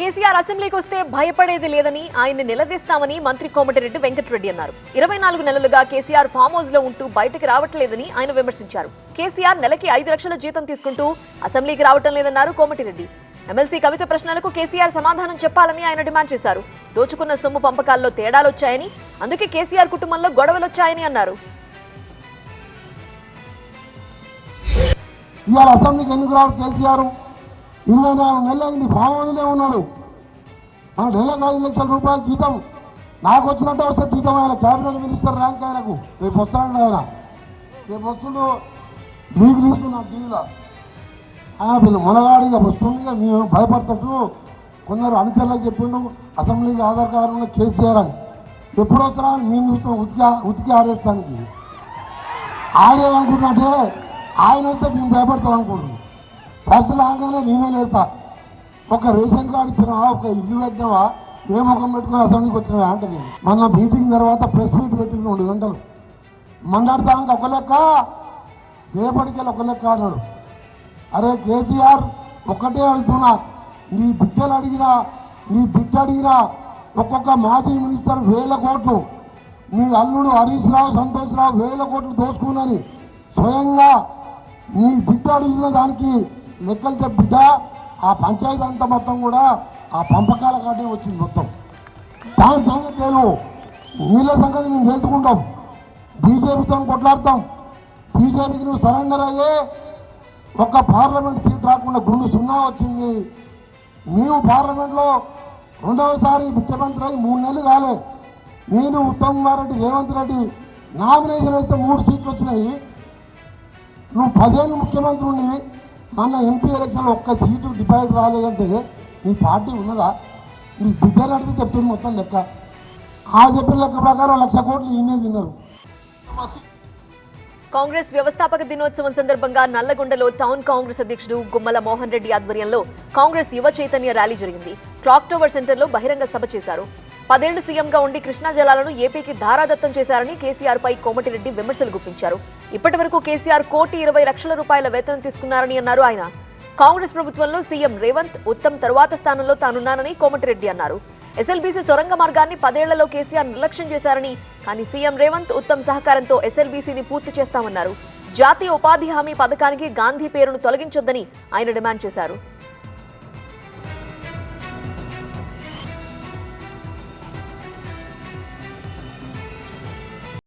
కేసీఆర్ అసెంబ్లీకి వస్తే భయపడేది లేదని ఆయన్ని నిలదీస్తామని మంత్రి కోమటిరెడ్డి వెంకటరెడ్డి అన్నారు. 24 నెలలుగా కేసీఆర్ ఫామ్ హౌస్ లో ఉంటూ బయటకు రావట్లేదని ఆయన విమర్శించారు. కేసీఆర్ నెలకి 5 లక్షల జీతం తీసుకుంటూ అసెంబ్లీకి రావటం లేదన్నారు కోమటిరెడ్డి. ఎమ్మెల్సీ కవిత ప్రశ్నలకు కేసీఆర్ సమాధానం చెప్పాలని ఆయన డిమాండ్ చేశారు. దోచుకున్న సొమ్ము పంపకాల్లో తేడాలొచ్చాయని, అందుకే కేసీఆర్ కుటుంబంలో గొడవలొచ్చాయని అన్నారు. ఇవాళ అసెంబ్లీకి ఎందుకు రావు కేసీఆర్? 24 నెలలు అయింది, ఫామ్ హౌస్లో ఉన్నాడు. మన నెలకు 5 లక్షల రూపాయలు జీతం నాకు వచ్చినట్టు వస్తే జీతం ఆయన క్యాబినెట్ మినిస్టర్ ర్యాంక్ ఆయనకు. రేపు వస్తాడు ఆయన, రేపు వస్తుండు లీగ్ తీసుకున్నాం టీవీలో. ఆయన మొనగాడిగా వస్తుండగా మేము భయపడుతూ కొందరు అనుచరులకు చెప్పిండు అసెంబ్లీకి ఆధార్ కార్డు ఉన్న కేసీఆర్ అని. ఎప్పుడు వస్తారా మేము చూస్తాం ఉతికి ఆరేస్తానికి. ఆయన ఏమనుకుంటున్నట్టే ఆయన అయితే మేము భయపడతాం అనుకుంటున్నాం. ఫస్ట్ రాగానే నేనే లేస్తా. ఒక రేషన్ కార్డు ఇచ్చినావా, ఒక ఇల్లు పెట్టినావా, ఏ ముఖం పెట్టుకుని అసెంబ్లీకి వచ్చినావా అంటే నేను మొన్న మీటింగ్ తర్వాత ప్రెస్ మీట్ పెట్టిన 2 గంటలు మాట్లాడతాక ఒక లెక్క, రేపటికెళ్ళి ఒక లెక్క అన్నాడు. అరే కేసీఆర్ ఒక్కటే అడుగుతున్నా, నీ బిడ్డలు అడిగినా నీ బిడ్డ అడిగినా ఒక్కొక్క మాజీ మినిస్టర్ 1000 కోట్లు, నీ అల్లుడు హరీష్ రావు సంతోష్ రావు 1000 కోట్లు దోచుకున్నాని స్వయంగా నీ బిడ్డ అడుగుతున్న దానికి లెక్కలతో బిడ్డ ఆ పంచాయతీ అంతా మొత్తం కూడా ఆ పంపకాల కాటే వచ్చింది మొత్తం. దాని సంగతి తెలుగు, నీళ్ళ సంగతి మేము తెలుసుకుంటాం. బీజేపీతో కొట్లాడతాం. బీజేపీకి నువ్వు సరెండర్ అయ్యే ఒక్క పార్లమెంట్ సీట్ రాకుండా గుండు 0 వచ్చింది. మేము పార్లమెంట్లో 2వసారి ముఖ్యమంత్రి అయి 3 నెలలు కాలే. నేను ఉత్తమ్ కుమార్ రెడ్డి రేవంత్ రెడ్డి నామినేషన్ అయితే 3 సీట్లు వచ్చినాయి. నువ్వు 10 ఏళ్ళు ముఖ్యమంత్రి ఉండి మన ఎంపీ ఎలక్షన్లో ఒక్క సీటు డిబైట్ రాలేదంటే నీ పార్టీ ఉన్నదా? నీ బిడ్డలు అడిగితే చెప్తుంది మొత్తం లెక్క. ఆ చెప్పిన లెక్క ప్రకారం 1,00,000 కోట్లు ఈయనే తిన్నారు. కాంగ్రెస్ వ్యవస్థాపక దినోత్సవం సందర్భంగా నల్లగొండలో టౌన్ కాంగ్రెస్ అధ్యక్షుడు గుమ్మల మోహన్ రెడ్డి ఆధ్వర్యంలో కాంగ్రెస్ యువ చైతన్య ర్యాలీ జరిగింది. క్లాక్ టవర్ సెంటర్లో బహిరంగ సభ చేశారు. 10 ఏళ్లు సీఎంగా ఉండి కృష్ణా జలాలను ఏపీకి ధారాదత్తం చేశారని కేసీఆర్ పై కోమటిరెడ్డి విమర్శలు గుప్పించారు. ఇప్పటి వరకు కేసీఆర్ 1,20,00,000 రూపాయల వేతనం తీసుకున్నారని అన్నారు ఆయన. కాంగ్రెస్ ప్రభుత్వంలో సీఎం రేవంత్, ఉత్తమ్ తరువాత స్థానంలో తానున్నానని కోమటిరెడ్డి అన్నారు. ఎస్ఎల్బీసీ సొరంగ మార్గాన్ని 10 ఏళ్లలో కేసీఆర్ నిర్లక్ష్యం చేశారని, కానీ సీఎం రేవంత్, ఉత్తమ్ సహకారంతో ఎస్ఎల్బీసీని పూర్తి చేస్తామన్నారు. జాతీయ ఉపాధి హామీ పథకానికి గాంధీ పేరును తొలగించొద్దని ఆయన డిమాండ్ చేశారు.